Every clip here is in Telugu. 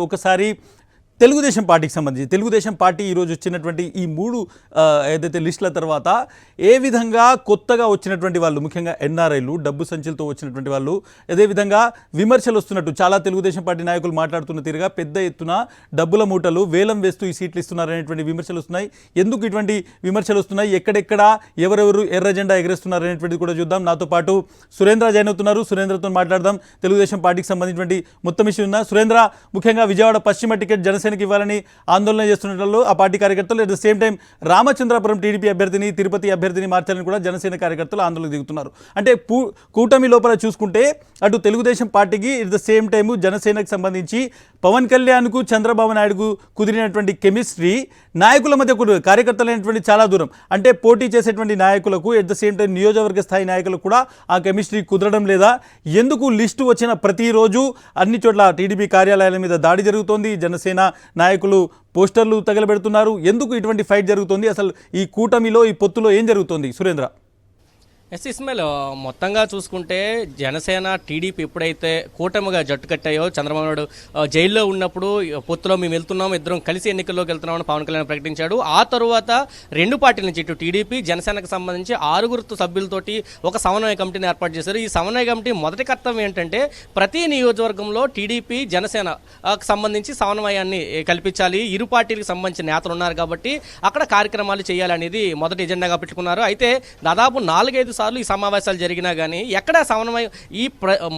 ఒకసారి తెలుగుదేశం పార్టీకి సంబంధించి తెలుగుదేశం పార్టీ ఈరోజు వచ్చినటువంటి ఈ 3 ఏదైతే లిస్టుల తర్వాత ఏ విధంగా కొత్తగా వచ్చినటువంటి వాళ్ళు ముఖ్యంగా ఎన్ఆర్ఐలు డబ్బు సంచులతో వచ్చినటువంటి వాళ్ళు అదేవిధంగా విమర్శలు వస్తున్నట్టు చాలా తెలుగుదేశం పార్టీ నాయకులు మాట్లాడుతున్న తీరుగా పెద్ద ఎత్తున డబ్బుల మూటలు వేలం వేస్తూ ఈ సీట్లు ఇస్తున్నారనేటువంటి విమర్శలు వస్తున్నాయి. ఎందుకు ఇటువంటి విమర్శలు వస్తున్నాయి, ఎక్కడెక్కడ ఎవరెవరు ఎర్ర జెండా ఎగరేస్తున్నారు అనేటువంటిది కూడా చూద్దాం. నాతో పాటు సురేంద్ర జైన్ అవుతున్నారు. సురేంద్రతో మాట్లాడదాం. తెలుగుదేశం పార్టీకి సంబంధించినటువంటి మొత్తం ఇష్యూ ఉన్న సురేంద్ర, ముఖ్యంగా విజయవాడ పశ్చిమ టికెట్ జనసేనకి ఇవ్వాలని ఆందోళన చేస్తున్న ఆ పార్టీ కార్యకర్తలు at the same time Ramachandrapuram TDP అభ్యర్థిని తిరుపతి అభ్యర్థిని మార్చాలని కూడా జనసేన కార్యకర్తలు ఆందోళన దిగుతున్నారు. అంటే కూటమి లోపల చూసుకుంటే అటు తెలుగుదేశం పార్టీకి అట్ ద సేమ్ టైం జనసేనకు సంబంధించి పవన్ కళ్యాణ్కు చంద్రబాబు నాయుడుకు కుదిరినటువంటి కెమిస్ట్రీ నాయకుల మధ్య కార్యకర్తలైనటువంటి చాలా దూరం. అంటే పోటీ చేసేటువంటి నాయకులకు అట్ ద సేమ్ టైం నియోజకవర్గ స్థాయి నాయకులకు కూడా ఆ కెమిస్ట్రీ కుదరడం లేదా? ఎందుకు లిస్టు వచ్చిన ప్రతిరోజు అన్ని చోట్ల టీడీపీ కార్యాలయాల మీద దాడి జరుగుతోంది, జనసేన నాయకులు పోస్టర్లు తగలబెడుతున్నారు? ఎందుకు ఇటువంటి ఫైట్ జరుగుతుంది? అసలు ఈ కూటమిలో ఈ పొత్తులో ఏం జరుగుతుంది సురేంద్ర? ఇస్మాయిల్, మొత్తంగా చూసుకుంటే జనసేన టీడీపీ ఎప్పుడైతే కూటమిగా జట్టు కట్టాయో చంద్రబాబు నాయుడు జైల్లో ఉన్నప్పుడు పొత్తులో మేము వెళ్తున్నాం, ఇద్దరం కలిసి ఎన్నికల్లోకి వెళ్తున్నామని పవన్ కళ్యాణ్ ప్రకటించాడు. ఆ తరువాత రెండు పార్టీల నుంచి ఇటు టీడీపీ జనసేనకు సంబంధించి 6 సభ్యులతోటి ఒక సమన్వయ కమిటీని ఏర్పాటు చేశారు. ఈ సమన్వయ కమిటీ మొదటి కర్తవ్యం ఏంటంటే ప్రతి నియోజకవర్గంలో టీడీపీ జనసేనకు సంబంధించి సమన్వయాన్ని కల్పించాలి. ఇరు పార్టీలకు సంబంధించిన నేతలు ఉన్నారు కాబట్టి అక్కడ కార్యక్రమాలు చేయాలనేది మొదటి ఎజెండాగా పెట్టుకున్నారు. అయితే దాదాపు 4-5 సార్లు ఈ సమావేశాలు జరిగినా కానీ ఎక్కడ సమన్వయం ఈ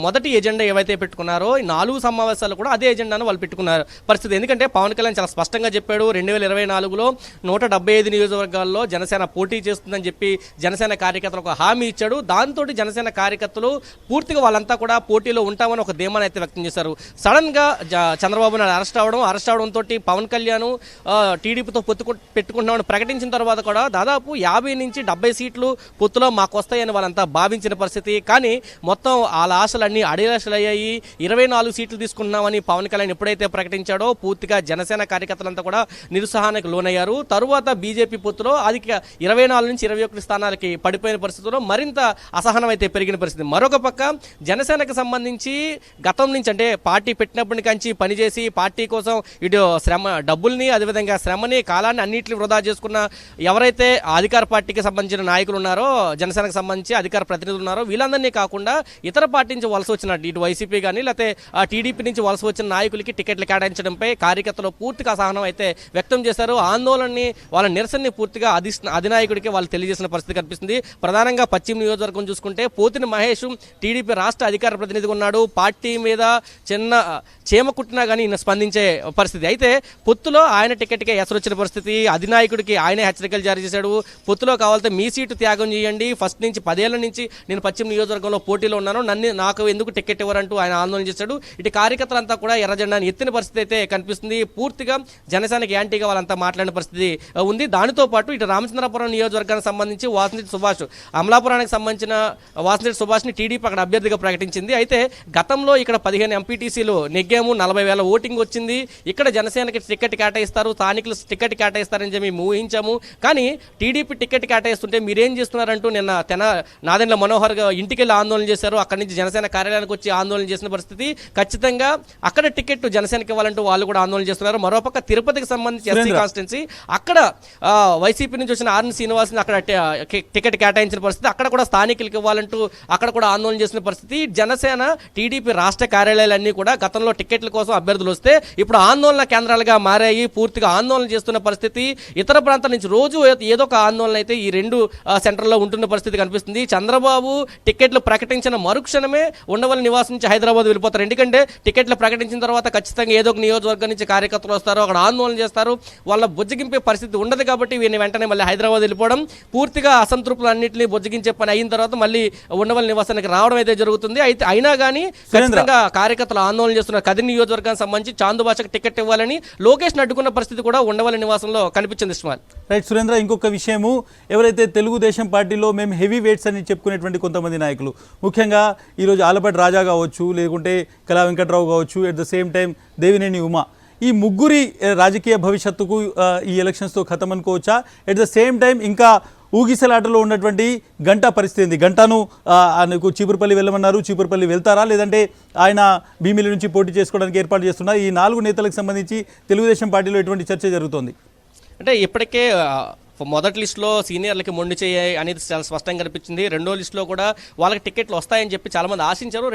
మొదటి ఎజెండా ఏవైతే పెట్టుకున్నారో ఈ 4 సమావేశాలు కూడా అదే ఎజెండాను వాళ్ళు పెట్టుకున్నారు పరిస్థితి. ఎందుకంటే పవన్ కళ్యాణ్ చాలా స్పష్టంగా చెప్పాడు, 2024లో 175 నియోజకవర్గాల్లో జనసేన పోటీ చేస్తుందని చెప్పి జనసేన కార్యకర్తలకు హామీ ఇచ్చాడు. దాంతో జనసేన కార్యకర్తలు పూర్తిగా వాళ్ళంతా కూడా పోటీలో ఉంటామని ఒక ధీమాన్ని అయితే వ్యక్తం చేశారు. సడన్ గా చంద్రబాబు నాయుడు అరెస్ట్ అవడంతో పవన్ కళ్యాణ్ టీడీపీతో పెట్టుకుంటున్నామని ప్రకటించిన తర్వాత కూడా దాదాపు 50 నుంచి 70 సీట్లు పొత్తులో మాకు వస్తాయని వాళ్ళంతా భావించిన పరిస్థితి. కానీ మొత్తం వాళ్ళ ఆశలన్నీ అడియాశలయ్యాయి. 24 సీట్లు తీసుకున్నామని పవన్ కళ్యాణ్ ఎప్పుడైతే ప్రకటించాడో పూర్తిగా జనసేన కార్యకర్తలంతా కూడా నిరుత్సాహానికి లోనయ్యారు. తరువాత బీజేపీ పొత్తులో అది 24 నుంచి 21 స్థానాలకి పడిపోయిన పరిస్థితుల్లో మరింత అసహనం అయితే పెరిగిన పరిస్థితి. మరొక పక్క జనసేనకు సంబంధించి గతం నుంచి అంటే పార్టీ పెట్టినప్పటి నుంచి పనిచేసి పార్టీ కోసం ఇటు డబ్బుల్ని అదేవిధంగా శ్రమని కాలాన్ని అన్నింటినీ వృధా చేసుకున్న ఎవరైతే అధికార పార్టీకి సంబంధించిన నాయకులు ఉన్నారో జనసేనకు సంబంధించి అధికార ప్రతినిధులు ఉన్నారో వీళ్ళందరినీ కాకుండా ఇతర పార్టీ నుంచి వలస వచ్చిన ఇటు వైసీపీ కానీ లేకపోతే టీడీపీ నుంచి వలస వచ్చిన నాయకులకి టికెట్లు కేటాయించడంపై కార్యకర్తలు పూర్తిగా అసహనం అయితే వ్యక్తం చేశారు. ఆందోళనని వాళ్ళ నిరసనని పూర్తిగా అధినాయకుడికి వాళ్ళు తెలియజేసిన పరిస్థితి కనిపిస్తుంది. ప్రధానంగా పశ్చిమ నియోజకవర్గం చూసుకుంటే పోతిన మహేష్ టీడీపీ రాష్ట్ర అధికార ప్రతినిధిగా ఉన్నాడు. పార్టీ మీద చిన్న చీమ కుట్టినా కానీ ఈయన స్పందించే పరిస్థితి. అయితే పొత్తులో ఆయన టికెట్కే ఎసరొచ్చిన పరిస్థితి. అధినాయకుడికి ఆయనే హెచ్చరికలు జారీ చేశాడు. పొత్తులో కావాలంటే మీ సీటు త్యాగం చేయండి, ఫస్ట్ నుంచి 10 ఏళ్ల నుంచి నేను పశ్చిమ నియోజకవర్గంలో పోటీలో ఉన్నాను, నాకు ఎందుకు టికెట్ ఇవ్వరంటూ ఆయన ఆందోళన చేశాడు. ఇటు కార్యకర్తలంతా కూడా ఎర్ర జెండాను ఎత్తిన పరిస్థితి అయితే కనిపిస్తుంది. పూర్తిగా జనసేనకి యాంటీగా వాళ్ళంతా మాట్లాడిన పరిస్థితి ఉంది. దానితో పాటు ఇటు రామచంద్రపురం నియోజకవర్గానికి సంబంధించి వాసంతి సుభాష్, అమలాపురానికి సంబంధించిన వాసంతి సుభాష్ని టీడీపీ అక్కడ అభ్యర్థిగా ప్రకటించింది. అయితే గతంలో ఇక్కడ 15 ఎంపీటీసీలు నెగ్గాము, 40,000 ఓటింగ్ వచ్చింది. ఇక్కడ జనసేనకి టికెట్ కేటాయిస్తారు, స్థానికులు టికెట్ కేటాయిస్తారని చెప్పి మేము ఊహించాము. కానీ టీడీపీ టికెట్ కేటాయిస్తుంటే మీరేం చేస్తున్నారంటూ నిన్న నాదెండ్ల మనోహర్ ఇంటికి వెళ్ళి ఆందోళన చేశారు. అక్కడి నుంచి జనసేన కార్యాలయానికి వచ్చి ఆందోళన చేసిన పరిస్థితి. ఖచ్చితంగా అక్కడ టికెట్ జనసేనకి ఇవ్వాలంటూ వాళ్ళు కూడా ఆందోళన చేస్తున్నారు. మరోపక్క తిరుపతికి సంబంధించి ఎస్సీ కాన్స్టిట్యున్సీ అక్కడ వైసీపీ నుంచి వచ్చిన ఆర్ఎన్ శ్రీనివాస్ని అక్కడ టికెట్ కేటాయించిన పరిస్థితి. అక్కడ కూడా స్థానికులకు ఇవ్వాలంటూ అక్కడ కూడా ఆందోళన చేసిన పరిస్థితి. జనసేన టీడీపీ రాష్ట్ర కార్యాలయాలన్నీ కూడా గతంలో టికెట్ల కోసం అభ్యర్థులు వస్తే ఇప్పుడు ఆందోళన కేంద్రాలుగా మారాయి. పూర్తిగా ఆందోళన చేస్తున్న పరిస్థితి. ఇతర ప్రాంతాల నుంచి రోజు ఏదో ఒక ఆందోళన అయితే ఈ రెండు సెంటర్లో ఉంటున్న పరిస్థితి కనిపిస్తుంది. చంద్రబాబు టికెట్లు ప్రకటించిన మరుక్షణమే ఉండవల్లి నివాసం నుంచి హైదరాబాద్ వెళ్ళిపోతారు. ఎందుకంటే టికెట్లు ప్రకటించిన తర్వాత ఖచ్చితంగా ఏదో ఒక నియోజకవర్గం నుంచి కార్యకర్తలు వస్తారు, అక్కడ ఆందోళన చేస్తారు. వాళ్ళ బుజ్జగింపే పరిస్థితి ఉండదు కాబట్టి వీరిని వెంటనే మళ్ళీ హైదరాబాద్ వెళ్ళిపోవడం, పూర్తిగా అసంతృప్తులు అన్నింటినీ బుజ్జగించే పని అయిన తర్వాత మళ్ళీ ఉండవల్లి నివాసానికి రావడం అయితే జరుగుతుంది. అయితే అయినా కానీ ఖచ్చితంగా కార్యకర్తలు ఆందోళన చేస్తున్నారు. కదిరి నియోజకవర్గానికి సంబంధించి చాందుబాషకు టికెట్ ఇవ్వాలని లోకేష్ అడ్డుకున్న పరిస్థితి కూడా ఉండవల్లి నివాసంలో కనిపించింది. ఇస్మాయిల్, రైట్ సురేంద్ర, ఇంకొక విషయము, ఎవరైతే తెలుగుదేశం పార్టీలో మేము హెవీ వెయిట్స్ అని చెప్పుకునేటువంటి కొంతమంది నాయకులు, ముఖ్యంగా ఈరోజు ఆలపాటి రాజా కావచ్చు, లేకుంటే కళా వెంకట్రావు కావచ్చు, at the same time Devineni Uma, ఈ ముగ్గురి రాజకీయ భవిష్యత్తుకు ఈ ఎలక్షన్స్తో ఖతం అనుకోవచ్చా? ఎట్ ద సేమ్ టైం ఇంకా ఊగిసలాటలో ఉన్నటువంటి గంటా పరిస్థితి ఏంది? గంటాను ఆయనకు చీపురుపల్లి వెళ్ళమన్నారు, చీపురుపల్లి వెళ్తారా లేదంటే ఆయన భీమిలి నుంచి పోటీ చేసుకోవడానికి ఏర్పాటు చేస్తున్నారు? ఈ 4 నేతలకు సంబంధించి తెలుగుదేశం పార్టీలో ఎటువంటి చర్చ జరుగుతోంది? అంటే ఇప్పటికే మొదటి లిస్టులో సీనియర్లకి మొండి చేయ అనేది చాలా స్పష్టంగా కనిపించింది. రెండో లిస్టులో కూడా వాళ్ళకి టికెట్లు వస్తాయని చెప్పి చాలా మంది ఆశించారు.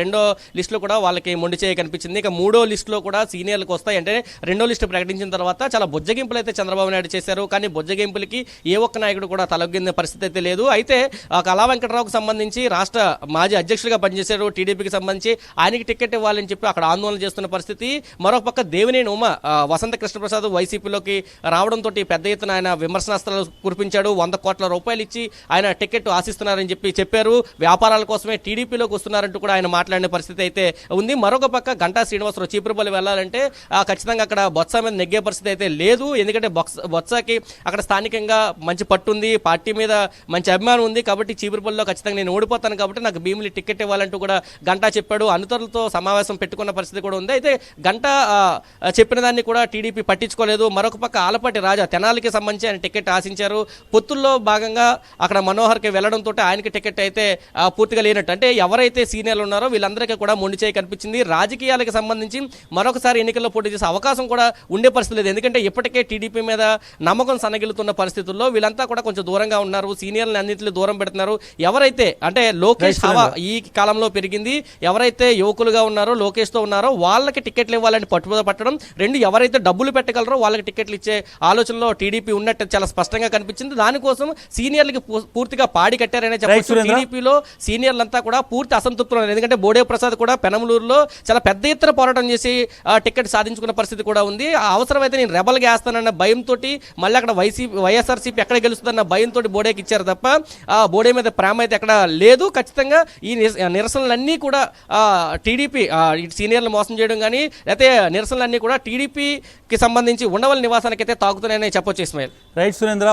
రెండో లిస్టులో కూడా వాళ్ళకి మొండి చేయ కనిపించింది. ఇక మూడో లిస్టులో కూడా సీనియర్లకు వస్తాయి అంటే రెండో లిస్టు ప్రకటించిన తర్వాత చాలా బుజ్జగింపులు అయితే చంద్రబాబు నాయుడు చేశారు. కానీ బుజ్జగింపులకి ఏ ఒక్క నాయకుడు కూడా తలొగ్గిన పరిస్థితి అయితే లేదు. అయితే కళా వెంకటరావుకు సంబంధించి రాష్ట్ర మాజీ అధ్యక్షుడిగా పనిచేశారు. టీడీపీకి సంబంధించి ఆయనకి టికెట్ ఇవ్వాలని చెప్పి అక్కడ ఆందోళన చేస్తున్న పరిస్థితి. మరొక పక్క దేవినేని ఉమ వసంత కృష్ణప్రసాద్ వైసీపీలోకి రావడంతో పెద్ద ఎత్తున ఆయన విమర్శనాస్త్రాలు కురిపించాడు. 100 కోట్ల రూపాయలు ఇచ్చి ఆయన టికెట్ ఆశిస్తున్నారని చెప్పారు. వ్యాపారాల కోసమే టీడీపీలోకి వస్తున్నారంటూ కూడా ఆయన మాట్లాడిన పరిస్థితి అయితే ఉంది. మరొక పక్క గంటా శ్రీనివాసరావు చీపురుపల్లి వెళ్ళాలంటే ఖచ్చితంగా అక్కడ బొత్స మీద నెగ్గే పరిస్థితి అయితే లేదు. ఎందుకంటే బొత్సకి అక్కడ స్థానికంగా మంచి పట్టుంది, పార్టీ మీద మంచి అభిమానం ఉంది. కాబట్టి చీపురుపల్లిలో ఖచ్చితంగా నేను ఓడిపోతాను కాబట్టి నాకు భీమిలి టికెట్ ఇవ్వాలంటూ కూడా గంటా చెప్పాడు. అనుచరులతో సమావేశం పెట్టుకున్న పరిస్థితి కూడా ఉంది. అయితే గంటా చెప్పిన దాన్ని కూడా టీడీపీ పట్టించుకోలేదు. మరొక పక్క ఆలపాటి రాజా తెనాలికి సంబంధించి ఆయన టికెట్ ఆశించారు. పొత్తుల్లో భాగంగా అక్కడ మనోహర్కి వెళ్లడంతో ఆయనకి టికెట్ అయితే పూర్తిగా లేనట్టు. అంటే ఎవరైతే సీనియర్లు ఉన్నారో వీళ్ళందరికీ కూడా మొండి చేయి కనిపించింది. రాజకీయాలకు సంబంధించి మరొకసారి ఎన్నికల్లో పోటీ చేసే అవకాశం కూడా ఉండే పరిస్థితి లేదు. ఎందుకంటే ఇప్పటికే టీడీపీ మీద నమ్మకం సన్నగిలుతున్న పరిస్థితుల్లో వీళ్ళంతా కూడా కొంచెం దూరంగా ఉన్నారు. సీనియర్లు అన్నింటినీ దూరం పెడుతున్నారు. ఎవరైతే అంటే లోకేష్ హవా ఈ కాలంలో పెరిగింది. ఎవరైతే యువకులుగా ఉన్నారో లోకేష్తో ఉన్నారో వాళ్ళకి టికెట్లు ఇవ్వాలని పట్టుదల పట్టడం. రెండు ఎవరైతే డబ్బులు పెట్టగలరో వాళ్ళకి టికెట్లు ఇచ్చే ఆలోచనలో టీడీపీ ఉన్నట్టు చాలా స్పష్టంగా కనిపించింది. దానికోసం సీనియర్లకి పూర్తిగా పాడి కట్టారనే చెప్పచ్చు. టీడీపీలో సీనియర్లంతా కూడా పూర్తి అసంతృప్తులు. ఎందుకంటే బోడే ప్రసాద్ కూడా పెనమలూరులో చాలా పెద్ద ఎత్తున పోరాటం చేసి టికెట్ సాధించుకున్న పరిస్థితి కూడా ఉంది. అవసరమైతే నేను రెబల్గా వేస్తానన్న భయంతో మళ్ళీ అక్కడ వైఎస్ఆర్సీపీ ఎక్కడ గెలుస్తుందన్న భయంతో బోడేకి ఇచ్చారు తప్ప బోడే మీద ప్రేమ అయితే ఎక్కడ లేదు. ఖచ్చితంగా ఈ నిరసనలన్నీ కూడా టీడీపీ సీనియర్లు మోసం చేయడం కానీ లేకపోతే నిరసనలన్నీ కూడా టీడీపీకి సంబంధించి ఉండవల్లి నివాసానికి అయితే తాగుతున్నాయని చెప్పొచ్చు. ఇస్మాయిల్. రైట్ సురేంద్ర.